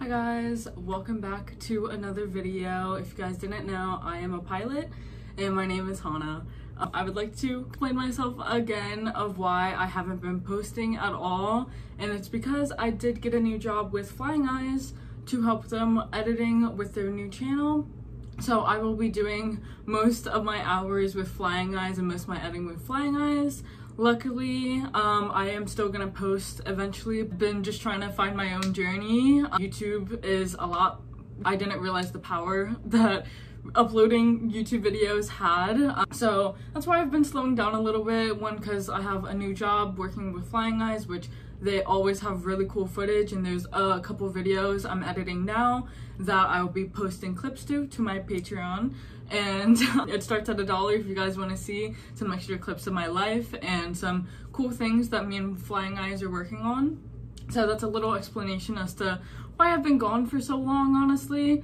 Hi guys, welcome back to another video. If you guys didn't know, I am a pilot and my name is Hannah. I would like to explain myself again of why I haven't been posting at all, and it's because I did get a new job with Flying Eyes to help them editing with their new channel. So I will be doing most of my hours with Flying Eyes and most of my editing with Flying Eyes. Luckily, I am still gonna post eventually. Been just trying to find my own journey. YouTube is a lot. I didn't realize the power that uploading YouTube videos had. So that's why I've been slowing down a little bit. One, because I have a new job working with Flying Eyes, which they always have really cool footage, and there's a couple videos I'm editing now that I will be posting clips to my Patreon, and it starts at $1 if you guys want to see some extra clips of my life and some cool things that me and Flying Eyes are working on. So that's a little explanation as to why I've been gone for so long, honestly.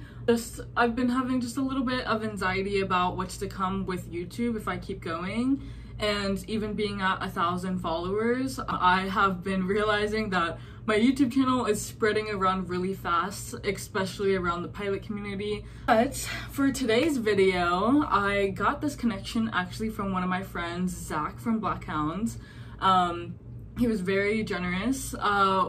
I've been having just a little bit of anxiety about what's to come with YouTube if I keep going. And even being at 1,000 followers, I have been realizing that my YouTube channel is spreading around really fast, especially around the pilot community. But for today's video, I got this connection actually from one of my friends, Zach from Black Hounds. He was very generous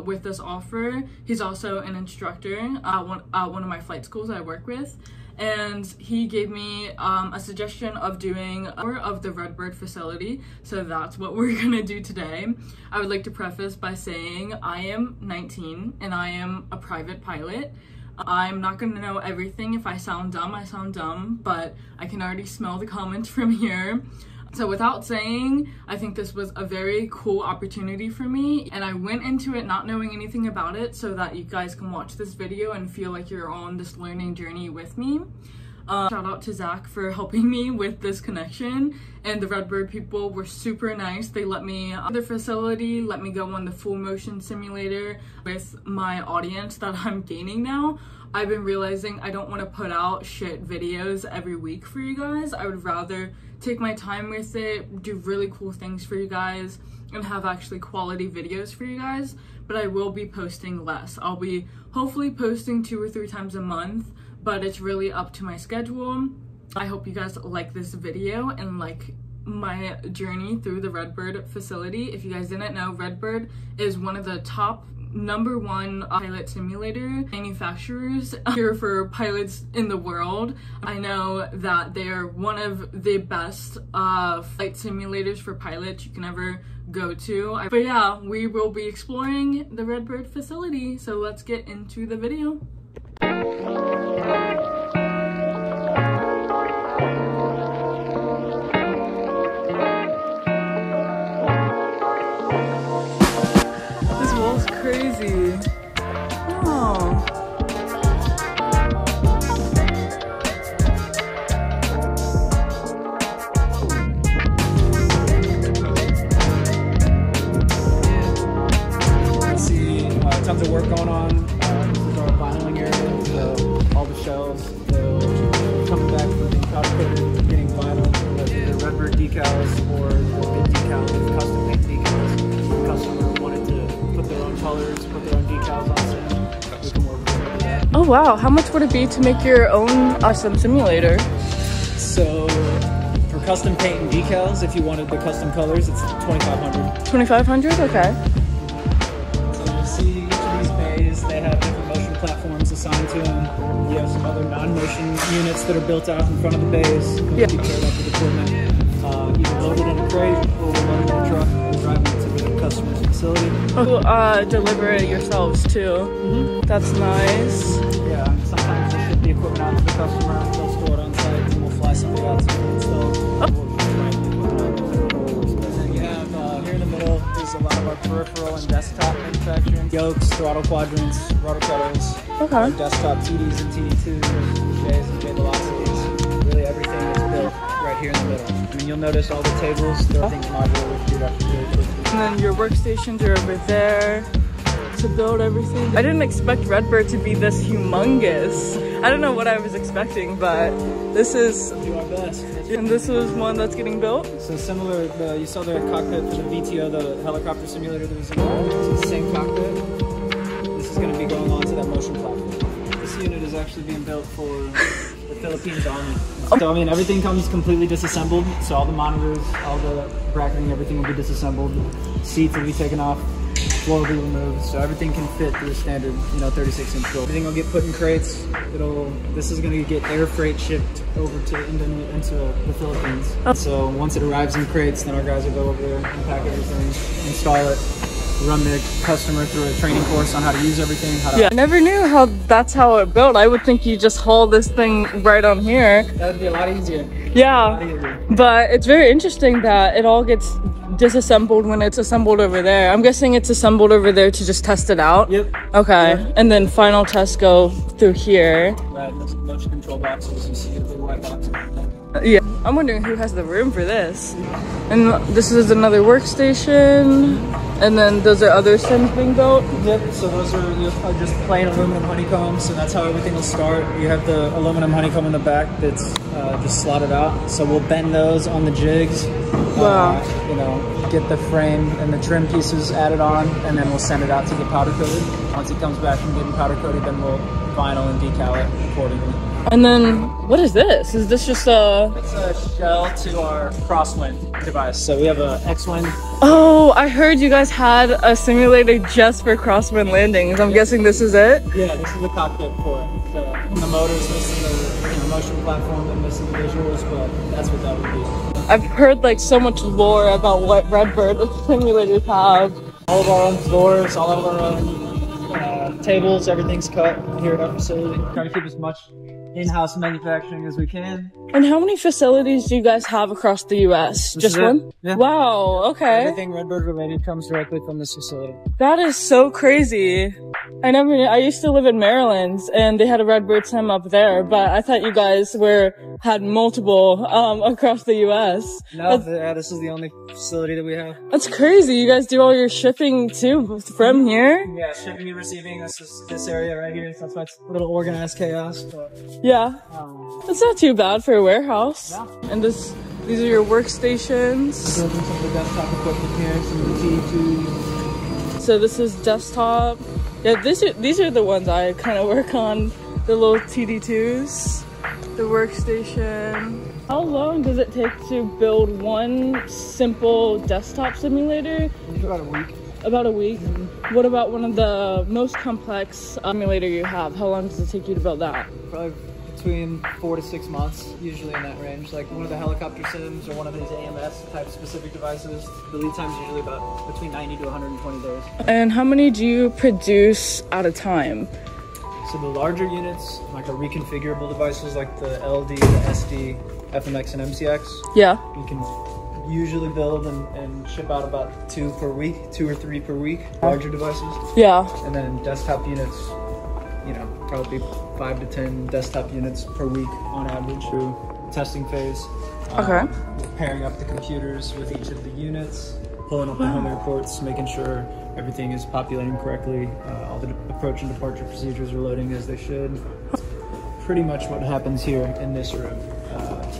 with this offer. He's also an instructor at one of my flight schools I work with. And he gave me a suggestion of doing more of the Redbird facility, so that's what we're gonna do today. I would like to preface by saying I am 19 and I am a private pilot. I'm not gonna know everything. If I sound dumb, I sound dumb, but I can already smell the comments from here. So without saying, I think this was a very cool opportunity for me, and I went into it not knowing anything about it so that you guys can watch this video and feel like you're on this learning journey with me. Shout out to Zach for helping me with this connection, and the Redbird people were super nice. They let me the facility, let me go on the full motion simulator with my audience that I'm gaining now. I've been realizing I don't want to put out shit videos every week for you guys. I would rather take my time with it, do really cool things for you guys, and have actually quality videos for you guys. But I will be posting less. I'll be hopefully posting 2 or 3 times a month, but it's really up to my schedule. I hope you guys like this video and like my journey through the Redbird facility. If you guys didn't know, Redbird is one of the top #1 pilot simulator manufacturers here for pilots in the world. I know that they are one of the best flight simulators for pilots you can ever go to. But yeah, we will be exploring the Redbird facility, so let's get into the video. Crazy. Oh. See tons of work going on. This is our vinyling area, so all the shells, coming back from the powder coated, getting vinyl with the Redbird decals or the big decals, custom paint decals. The customer wanted to put their own colors, put their own decals on set. We can work with that. Oh wow, how much would it be to make your own awesome simulator? So for custom paint and decals, if you wanted the custom colors, it's $2,500. $2,500? Okay. So you see each of these bays, they have different motion platforms assigned to them. You have some other non-motion units that are built out in front of the bays. Yeah. Be paired up with equipment. Either loaded in a crate or loaded in a truck and driving it to the customer's facility. Oh, deliver it yourselves too. Mm-hmm. That's nice. Yeah, sometimes we'll ship the equipment out to the customer, they'll store it on site, and we'll fly something out to them and install. And then you have here in the middle is a lot of our peripheral and desktop manufacturing. Yokes, throttle quadrants, rotocutters, Okay. desktop TDs and TD2s, J's and J velocities. Really everything is built right here in the middle. I mean, you'll notice all the tables, everything's modular, which you actually really quickly. And then your workstations are over there to build everything. I didn't expect Redbird to be this humongous. I don't know what I was expecting, but this is... We'll do our best. And this is one that's getting built? So similar, you saw the cockpit for the VTO, the helicopter simulator that was in there. It's the same cockpit. This is going to be going on to that motion platform. actually being built for the Philippines Army. So I mean, everything comes completely disassembled. So all the monitors, all the bracketing, everything will be disassembled. Seats will be taken off. Floor will be removed, so everything can fit through a standard, 36-inch door. Everything will get put in crates. This is going to get air freight shipped over into the Philippines. So once it arrives in crates, then our guys will go over there, unpack everything, install it, run the customer through a training course on how to use everything. I never knew how that's how it built. I would think you just haul this thing right on here. That would be a lot easier. Yeah, but it's very interesting that it all gets disassembled when it's assembled over there. I'm guessing it's assembled over there to just test it out. Yep. Okay. Yep. And then final tests go through here. Right, there's a bunch of control boxes. You see the big white box. Yeah. I'm wondering who has the room for this. And this is another workstation. And then those are other sims being built. Yep, so those are just plain aluminum honeycombs, so that's how everything will start. You have the aluminum honeycomb in the back that's just slotted out. So we'll bend those on the jigs. Wow. Get the frame and the trim pieces added on, and then we'll send it out to get powder coated. Once it comes back from getting powder coated, then we'll vinyl and decal it accordingly. And then, what is this? Is this just a... It's a shell to our crosswind device. So we have a X-Wind. Oh, I heard you guys had a simulator just for crosswind landings. I'm guessing this is it? Yeah, this is the cockpit for it. The motor's missing the motion platform and missing the visuals, but that's what that would be. I've heard like so much lore about what Redbird simulators have. All of our own floors, all of our own tables, everything's cut here at our facility. Trying to keep as much in-house manufacturing as we can. And how many facilities do you guys have across the U.S.? Just one? Yeah. Wow, okay. Everything Redbird related comes directly from this facility. That is so crazy. I used to live in Maryland and they had a Redbird sim up there, but I thought you guys had multiple across the U.S. No, this is the only facility that we have. That's crazy. You guys do all your shipping too from here? Yeah, shipping and receiving. This is this area right here. So that's why it's a little organized chaos. But, yeah. That's not too bad for a warehouse. Yeah. And these are your workstations. Building some of the desktop equipment here, some of the TD2s. So this is desktop. Yeah, these are the ones I kind of work on. The little TD2s. The workstation. How long does it take to build one simple desktop simulator? About a week. About a week? Mm-hmm. What about one of the most complex simulator you have? How long does it take you to build that? Probably between 4 to 6 months, usually in that range. Like one of the helicopter sims or one of these AMS type specific devices, the lead time is usually about between 90 to 120 days. And how many do you produce at a time? So the larger units, like our reconfigurable devices like the LD, the SD, FMX, and MCX, yeah, we can usually build and ship out about 2 per week, 2 or 3 per week, larger devices. Yeah. And then desktop units, probably 5 to 10 desktop units per week on average through testing phase. Okay. Pairing up the computers with each of the units, pulling up the home reports, making sure everything is populating correctly, all the approach and departure procedures are loading as they should. Pretty much what happens here in this room.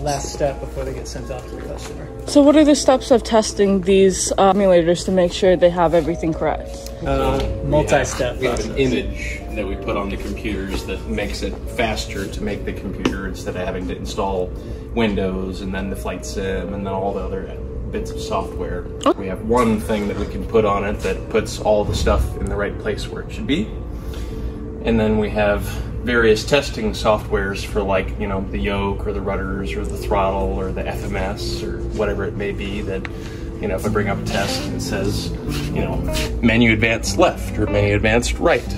Last step before they get sent out to the customer. So what are the steps of testing these simulators to make sure they have everything correct? Multi-step. We have an image that we put on the computers that makes it faster to make the computer instead of having to install Windows and then the flight sim and then all the other bits of software. We have one thing that we can put on it that puts all the stuff in the right place where it should be. And then we have various testing softwares for the yoke or the rudders or the throttle or the FMS or whatever it may be that, if I bring up a test and it says, menu advanced left or menu advanced right.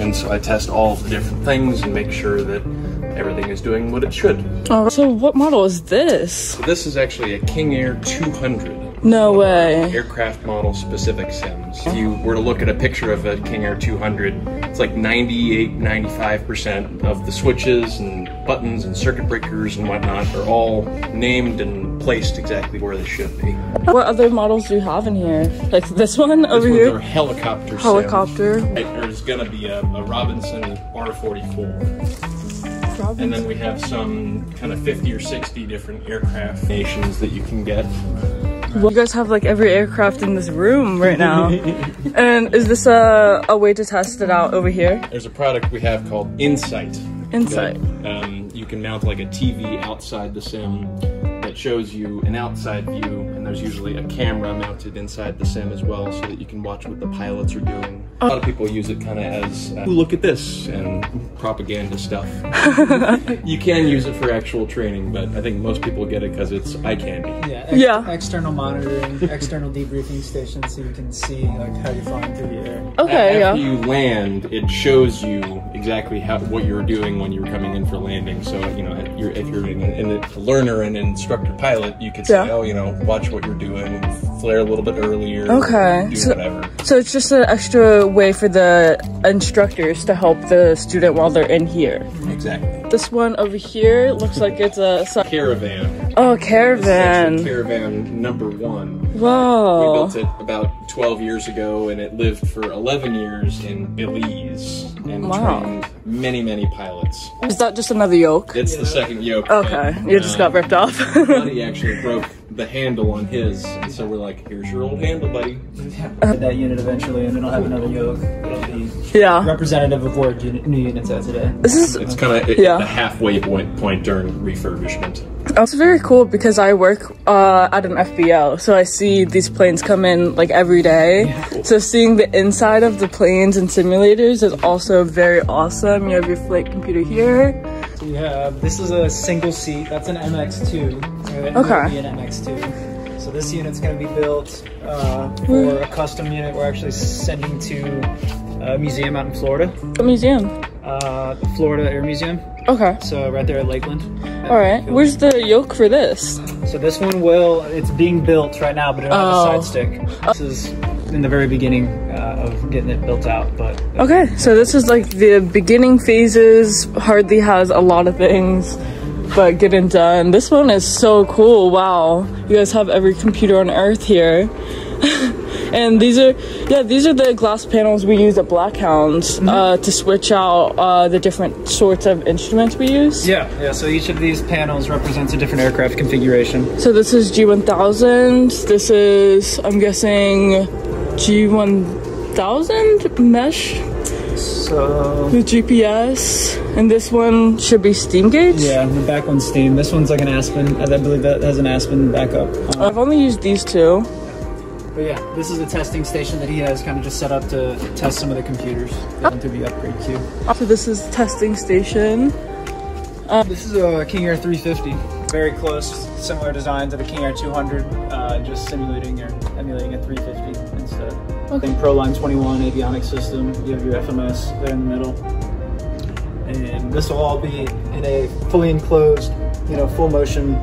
And so I test all the different things and make sure that everything is doing what it should. Oh, so what model is this? So this is actually a King Air 200. No way. Aircraft model specific sims. If you were to look at a picture of a King Air 200, it's like 98-95% of the switches and buttons and circuit breakers and whatnot are all named and placed exactly where they should be. What other models do you have in here? Like this one over here? This one's our helicopter sim. Helicopter. There's gonna be a Robinson R44. And then we have some kind of 50 or 60 different aircraft nations that you can get. Well, you guys have like every aircraft in this room right now. And is this a way to test it out over here? There's a product we have called Insight. Insight. You can mount like a TV outside the sim that shows you an outside view, and there's usually a camera mounted inside the sim as well, so that you can watch what the pilots are doing. A lot of people use it kind of as, ooh, look at this, and propaganda stuff. You can use it for actual training, but I think most people get it because it's eye candy. Yeah, external monitoring, external debriefing station, so you can see like how you're flying through the air. Okay, After you land, it shows you exactly what you were doing when you were coming in for landing. So, you know, if you're a learner and an instructor pilot, you could say, oh, you know, watch what you're doing, flare a little bit earlier, do whatever. So it's just an extra way for the instructors to help the student while they're in here. Exactly. This one over here looks like it's a Caravan. Oh, Caravan. Caravan number 1. Whoa. We built it about 12 years ago, and it lived for 11 years in Belize and trained many, many pilots. Is that just another yoke? It's the second yoke. Okay, you just got ripped off. Buddy actually broke the handle on his, and so we're like, here's your old handle, buddy. That unit eventually, and it'll have another yoke. It'll be representative of where new units are today. It's kind of the halfway point during refurbishment. That's very cool because I work at an FBO, so I see these planes come in like every day. Yeah. So seeing the inside of the planes and simulators is also very awesome. You have your flight computer here. So you have, this is a single seat, that's an MX2. So it okay. will be an MX2. So this unit's going to be built for a custom unit we're actually sending to a museum out in Florida. What museum? The Florida Air Museum. Okay. So right there at Lakeland. Alright, where's the yoke for this? So this one it's being built right now, but it'll have a side stick. This is in the very beginning of getting it built out, but... Okay, so this is like the beginning phases, hardly has a lot of things, but getting done. This one is so cool, wow. You guys have every computer on earth here. And these are the glass panels we use at Blackhounds to switch out the different sorts of instruments we use. Yeah, so each of these panels represents a different aircraft configuration. So this is G1000, this is, I'm guessing, G1000 mesh? So... with GPS, and this one should be steam gauge? Yeah, the back one's steam. This one's like an Aspen, I believe that has an Aspen backup. I've only used these two. But yeah, this is a testing station that he has kind of just set up to test some of the computers through the upgrade queue. So this is testing station. This is a King Air 350. Very close, similar design to the King Air 200, just simulating or emulating a 350 instead. Okay. Proline 21 avionics system. You have your FMS there in the middle. And this will all be in a fully enclosed, full motion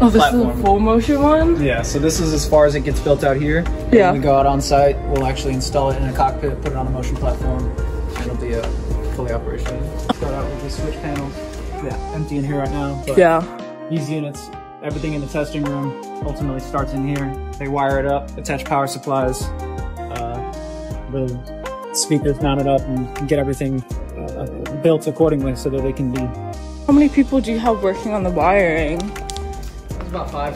Oh, this platform. Is a full motion one? Yeah, so this is as far as it gets built out here. Yeah. When we go out on site, we'll actually install it in a cockpit, put it on a motion platform, and it'll be fully operational. Start out with the switch panels. Yeah, empty in here right now. But these units, everything in the testing room ultimately starts in here. They wire it up, attach power supplies, the speakers mounted up, and get everything built accordingly so that they can be. How many people do you have working on the wiring? About five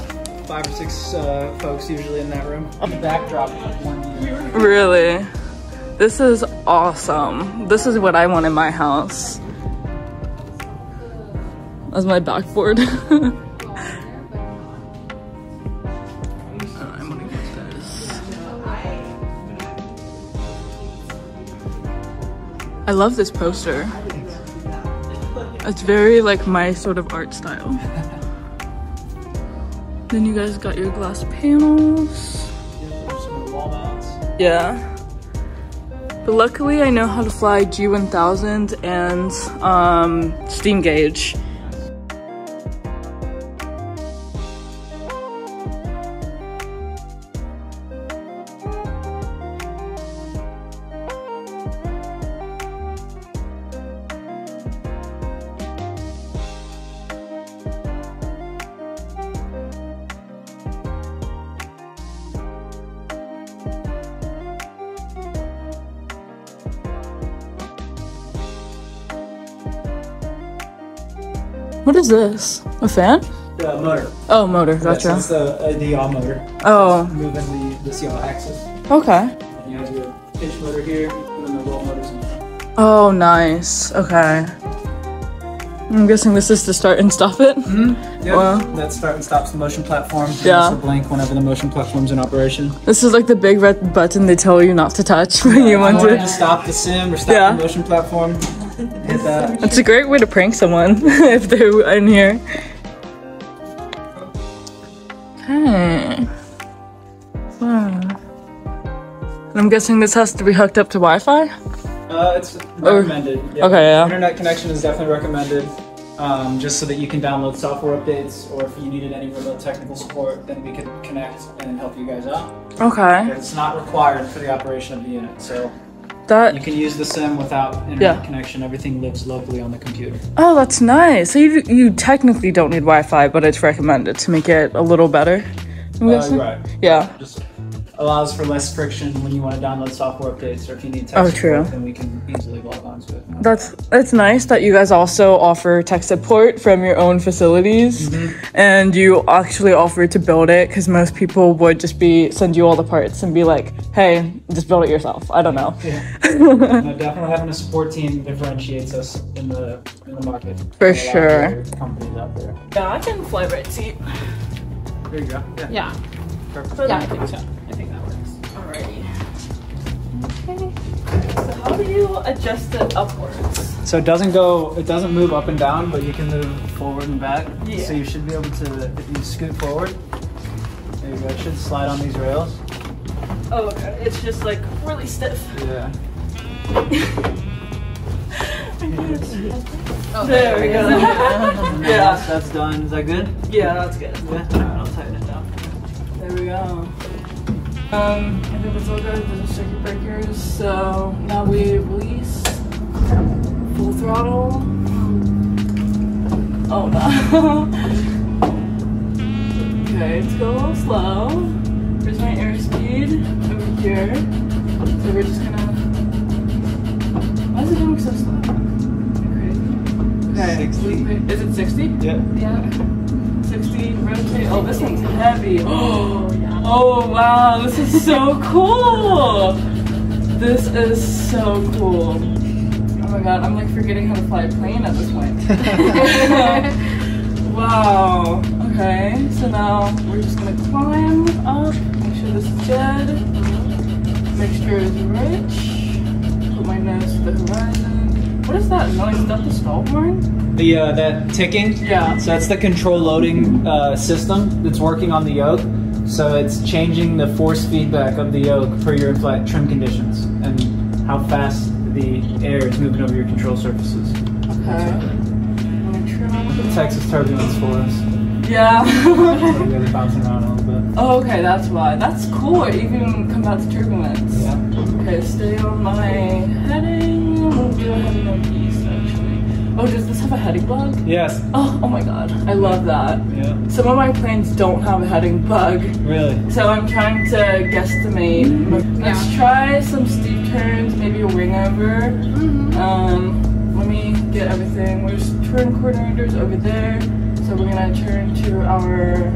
or six folks usually in that room. The backdrop of one unit. Really? This is awesome. This is what I want in my house. That's my backboard. I'm gonna get this. I love this poster. It's very like my sort of art style. Then you guys got your glass panels. Yeah. But luckily I know how to fly G1000 and steam gauge. What is this? A fan? Motor. Oh, motor. Gotcha. That's the yaw motor. Oh. Moving this yaw axis. Okay. And you have your pitch motor here, and then the roll motors in front. Oh, nice. Okay. I'm guessing this is to start and stop it. Yep. Wow. That start and stops the motion platform. You Yeah. also blink whenever the motion platform's in operation. This is like the big red button they tell you not to touch when you want to to. stop the sim or stop Yeah. the motion platform. Hit that. It's a great way to prank someone if they're in here. Okay. Wow. And I'm guessing this has to be hooked up to Wi-Fi? It's recommended. Yeah. Okay, yeah. Internet connection is definitely recommended. Just so that you can download software updates, or if you needed any remote technical support, then we could connect and help you guys out. Okay. But it's not required for the operation of the unit, so you That. can use the sim without internet connection. Everything lives locally on the computer. Oh, that's nice. So you technically don't need Wi-Fi, but it's recommended to make it a little better. I'm guessing? Right. Yeah. Just allows for less friction when you want to download software updates, or if you need Oh, text true. support, then we can easily log onto it. That's nice that you guys also offer tech support from your own facilities, and you actually offer to build it, because most people would just send you all the parts and be like, hey, just build it yourself. I don't know. Yeah. No, definitely having a support team differentiates us in the market. For A lot of sure. other companies out there. Yeah, I can fly right seat. There you go. Yeah. Perfect. Yeah, I think so. I think that works. Alrighty. Okay. So how do you adjust it upwards? So it doesn't move up and down, but you can move forward and back. Yeah. So you should be able to, if you scoot forward, there you go. It should slide on these rails. Oh, okay. It's just like really stiff. Yeah. Oh, There we go. Yeah. That's done. Is that good? Yeah, that's good. Yeah. Alright, I'll tighten it down. There we go. I think that's all good. There's a circuit breakers. So now we release full throttle. Oh no. Okay, let's go a little slow. Here's my airspeed over here. So we're just gonna. Why is it going so slow? Okay. 60. Is it 60? Yep. Yeah. 60, rotate. Oh, this one's heavy. Oh, yeah. Oh, wow. This is so cool. This is so cool. Oh my god, I'm like forgetting how to fly a plane at this point. Wow. Okay, so now we're just gonna climb up. Make sure this is good. Mixture is rich. Put my nose to the horizon. What is that noise? Is that the stall horn? That ticking. Yeah. So that's the control loading system that's working on the yoke. So it's changing the force feedback of the yoke per your in-flight trim conditions and how fast the air is moving over your control surfaces. Okay. I'm gonna trim The Texas turbulence for us. Yeah. So we gotta bouncing around a little bit. Oh, okay, that's why. That's cool. It even combats turbulence. Yeah. Okay, stay on my heading. We'll do a heading of east, actually. Oh, does this have a heading bug? Yes. Oh my god. I love that. Yeah. Some of my planes don't have a heading bug, Really? so I'm trying to guesstimate. Let's try some steep turns, maybe a wing over. Let me get everything. There's turn coordinators over there. So we're gonna turn to our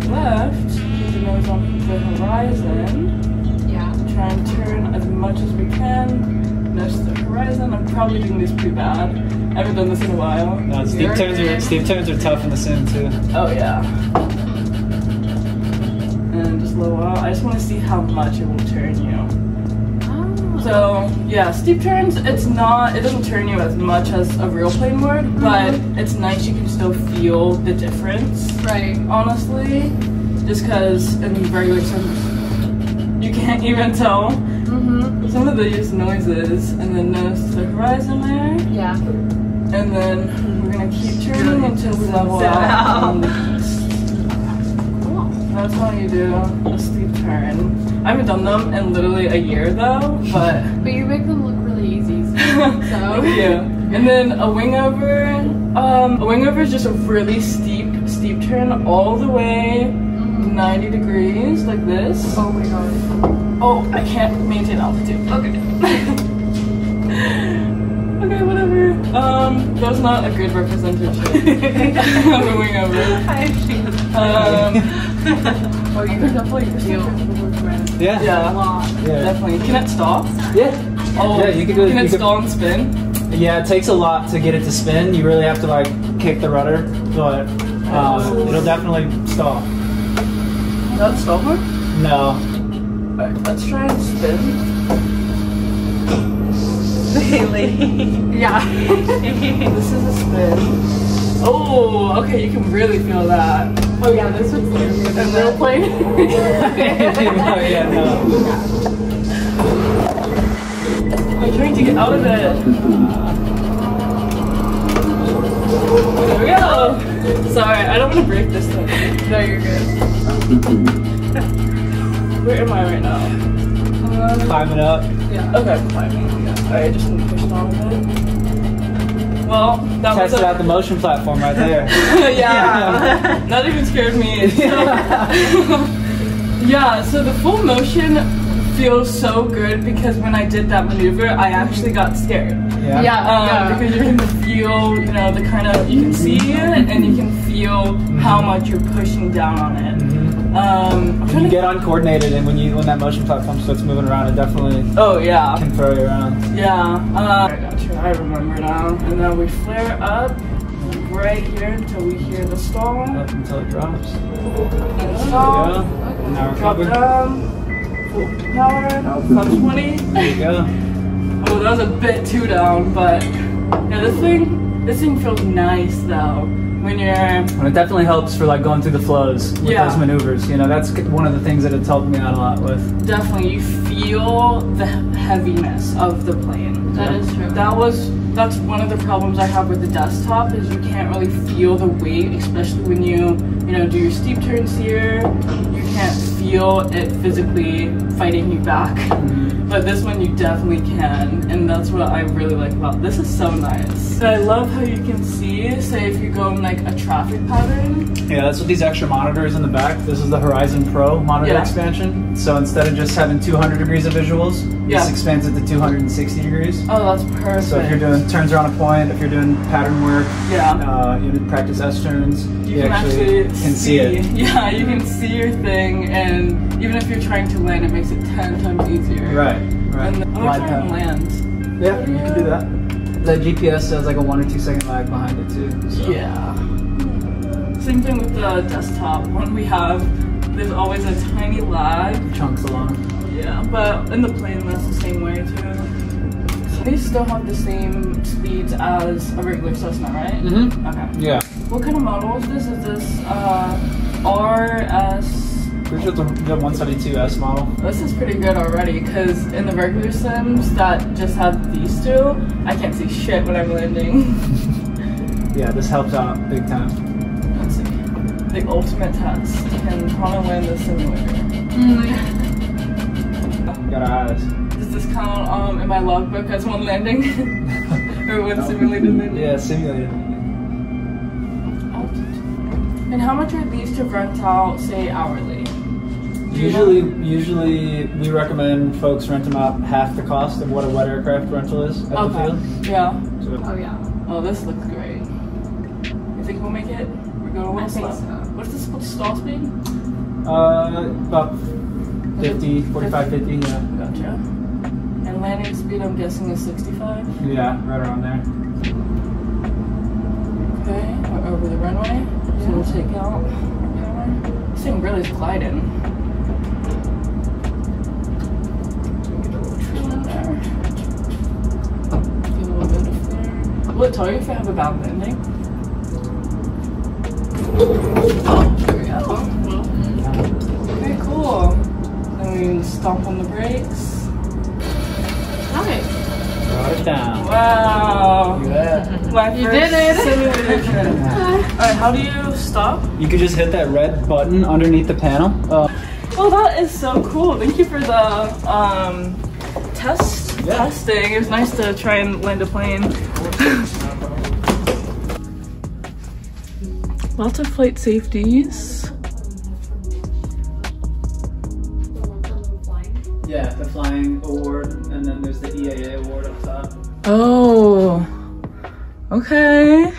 left, keep the nose on the horizon. Yeah. Try and turn as much as we can. Nose to the horizon. I'm probably doing this pretty bad. I haven't done this in a while. No, steep turns are tough in the sim too. Oh yeah. And just low out. I just want to see how much it will turn you. So yeah, steep turns, it doesn't turn you as much as a real plane would, but it's nice you can still feel the difference. Right. Honestly, just because in regular sims, you can't even tell. Some of these noises, and then nose to the horizon there, Yeah. and then we're gonna keep turning until we level out on the east. Cool. That's how you do a steep turn. I haven't done them in literally a year though, but But you make them look really easy. thank So. you. And then a wing over. A wing over is just a really steep turn all the way 90 degrees like this. Oh my god. Oh, I can't maintain altitude. Okay. Okay, whatever. That was not a good representation of a wing over. Oh, you can definitely feel. Yeah. Yeah, A lot. Yeah. definitely. Can it stall? Yeah. Oh, Yeah, you can do it. Can You it can- stall and spin? Yeah, it takes a lot to get it to spin. You really have to like kick the rudder, but it'll definitely stall. That stall her? No. Alright, let's try and spin. Bailey. Yeah. This is a spin. Oh, okay, you can really feel that. Oh yeah, this one's good. And real plane. Yeah, no. I'm trying to get out of it. There we go. Sorry, I don't want to break this thing. No, you're good. Where am I right now? Climbing up. Yeah. Okay, I'm climbing. Yeah. Alright, just gonna push it on a bit. Well, that was Tested out the motion platform right there. yeah. That even scared me. Yeah, so the full motion feels so good because when I did that maneuver, I actually got scared. Yeah. Because you're gonna feel, you know, the kind of, you can see it and you can feel how much you're pushing down on it. When you get uncoordinated and when that motion platform starts moving around, it definitely can throw you around. Yeah. I got you. I remember now. And then we flare up right here until we hear the stall. Up until it drops. Stall. There you go. And now we're Drop covered. down. Full power. Now plus 20. There you go. Oh, that was a bit too down, but yeah, this thing feels nice though. When you're... And it definitely helps for like going through the flows with those maneuvers. You know, that's one of the things that it's helped me out a lot with. Definitely, you feel the heaviness of the plane. That is true. That's one of the problems I have with the desktop is you can't really feel the weight, especially when you do your steep turns here. You can't feel it physically fighting you back. But this one you definitely can, and that's what I really like about this. Is so nice. I love how you can see, say if you go in like a traffic pattern. Yeah, that's what these extra monitors in the back. This is the Horizon Pro monitor expansion. So instead of just having 200 degrees of visuals, this expands it to 260 degrees. Oh, that's perfect. So if you're doing turns around a point, if you're doing pattern work, you practice S turns, you actually can see it. Yeah, you can see your thing, and even if you're trying to land, it makes it 10 times easier. Right. And I'm gonna try and land. Yeah, you can do that. The GPS has like a 1 or 2 second lag behind it too. So. Yeah. Same thing with the desktop. When we have, there's always a tiny lag. Chunks along. Yeah, but in the plane that's the same way too. So they still have the same speeds as a regular Cessna, right? Mm-hmm. Okay. Yeah. What kind of model is this? Is this RS? Pretty sure it's the 172S model. This is pretty good already, because in the regular sims that just have these two, I can't see shit when I'm landing. Yeah, this helps out big time. Let's see. The ultimate test. Can Hana land the simulator? Got our eyes. Does this count in my logbook as one landing? Or one simulated landing? Yeah, simulated. And how much are these to rent out, say, hourly? Usually we recommend folks rent them out half the cost of what a wet aircraft rental is at the field. Yeah. So, Oh yeah. Oh, this looks great. You think we'll make it? We're going a little slow. What's the stall speed? about 50, 45, 50, yeah. Gotcha. And landing speed, I'm guessing, is 65? Yeah, right around there. Okay, we're over the runway. So we'll take out power. This thing really is gliding. Will it tell you if I have a bad landing? Oh, there we go. Okay, cool. Then we can stomp on the brakes. Nice. Brought it down. Wow. Yeah. My You first did it. simulator trip. Alright, how do you stop? You could just hit that red button underneath the panel. Oh, that is so cool. Thank you for the testing. It was nice to try and land a plane. Lots of flight safeties. Yeah, the flying award, and then there's the EAA award up top. Oh, okay.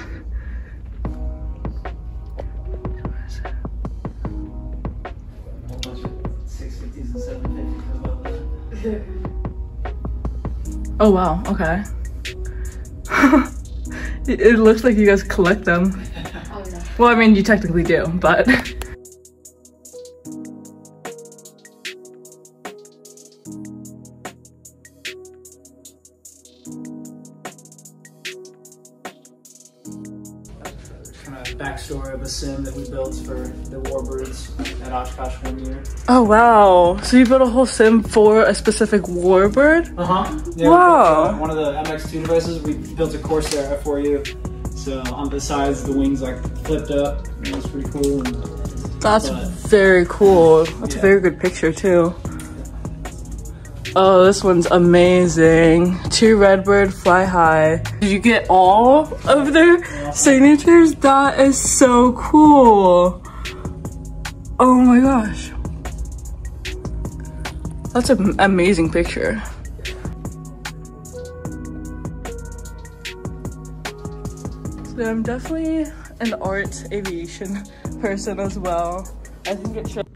Oh wow, okay. It looks like you guys collect them. Oh, yeah. Well, I mean, you technically do, but. Backstory of a sim that we built for the Warbirds at Oshkosh one year. Oh wow! So you built a whole sim for a specific warbird? Yeah, wow! We built, one of the MX2 devices. We built a Corsair for you. So on the sides, the wings like flipped up. It was pretty cool. That's very cool. That's a very good picture too. Oh, this one's amazing. 2 Redbird Fly High. Did you get all of their signatures? That is so cool. Oh my gosh. That's an amazing picture. So I'm definitely an art aviation person as well. I think it should.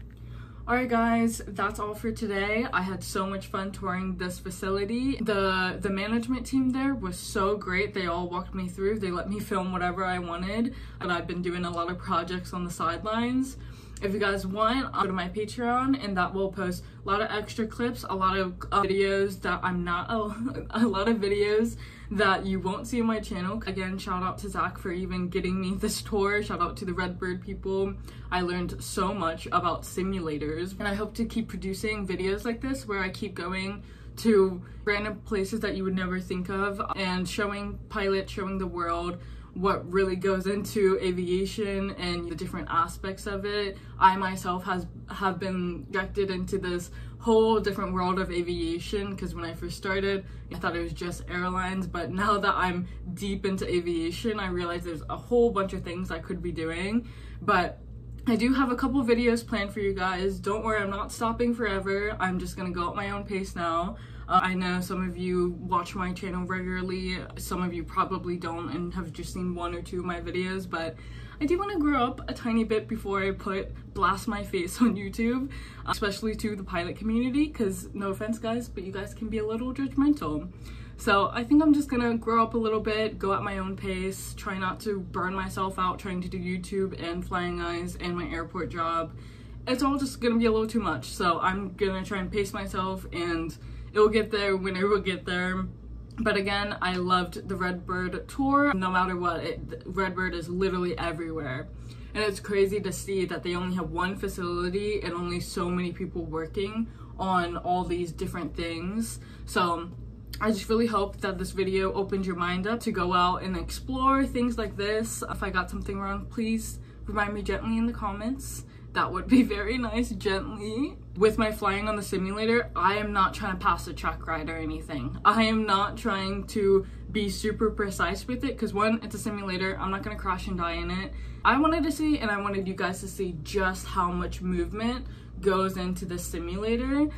Alright guys, that's all for today. I had so much fun touring this facility. The management team there was so great. They all walked me through. They let me film whatever I wanted. And I've been doing a lot of projects on the sidelines. If you guys want, go to my Patreon and that will post a lot of extra clips, a lot of videos that I'm not, a lot of videos that you won't see on my channel. Again, shout out to Zach for even getting me this tour. Shout out to the Redbird people. I learned so much about simulators and I hope to keep producing videos like this where I keep going to random places that you would never think of and showing pilots, showing the world what really goes into aviation and the different aspects of it. I myself have been directed into this whole different world of aviation because when I first started, I thought it was just airlines, but now that I'm deep into aviation, I realize there's a whole bunch of things I could be doing. But I do have a couple videos planned for you guys. Don't worry, I'm not stopping forever. I'm just gonna go at my own pace now. I know some of you watch my channel regularly, some of you probably don't and have just seen 1 or 2 of my videos, but I do want to grow up a tiny bit before I blast my face on YouTube, especially to the pilot community, because no offense guys, but you guys can be a little judgmental. So I think I'm just gonna grow up a little bit, go at my own pace, try not to burn myself out trying to do YouTube and Flying Eyes and my airport job. It's all just gonna be a little too much, so I'm gonna try and pace myself and it'll get there when it will get there. But again, I loved the Redbird tour. No matter what, Redbird is literally everywhere. And it's crazy to see that they only have one facility and only so many people working on all these different things. So I just really hope that this video opens your mind up to go out and explore things like this. If I got something wrong, please remind me gently in the comments. That would be very nice, gently. With my flying on the simulator, I am not trying to pass a track ride or anything. I am not trying to be super precise with it because one, it's a simulator. I'm not gonna crash and die in it. I wanted to see, and I wanted you guys to see just how much movement goes into the simulator.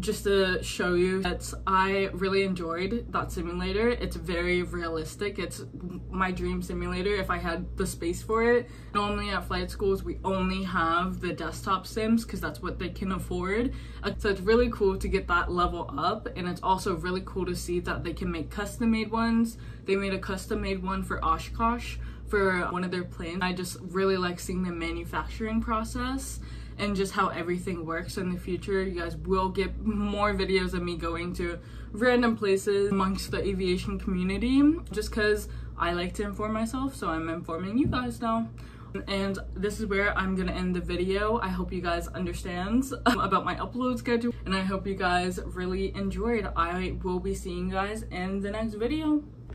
Just to show you that I really enjoyed that simulator. It's very realistic. It's my dream simulator if I had the space for it. Normally at flight schools we only have the desktop sims because that's what they can afford. So it's really cool to get that level up, and it's also really cool to see that they can make custom made ones. They made a custom made one for Oshkosh for one of their planes. I just really like seeing the manufacturing process and just how everything works. In the future you guys will get more videos of me going to random places amongst the aviation community just because I like to inform myself, so I'm informing you guys now. And this is where I'm gonna end the video. I hope you guys understand about my upload schedule and I hope you guys really enjoyed. I will be seeing you guys in the next video.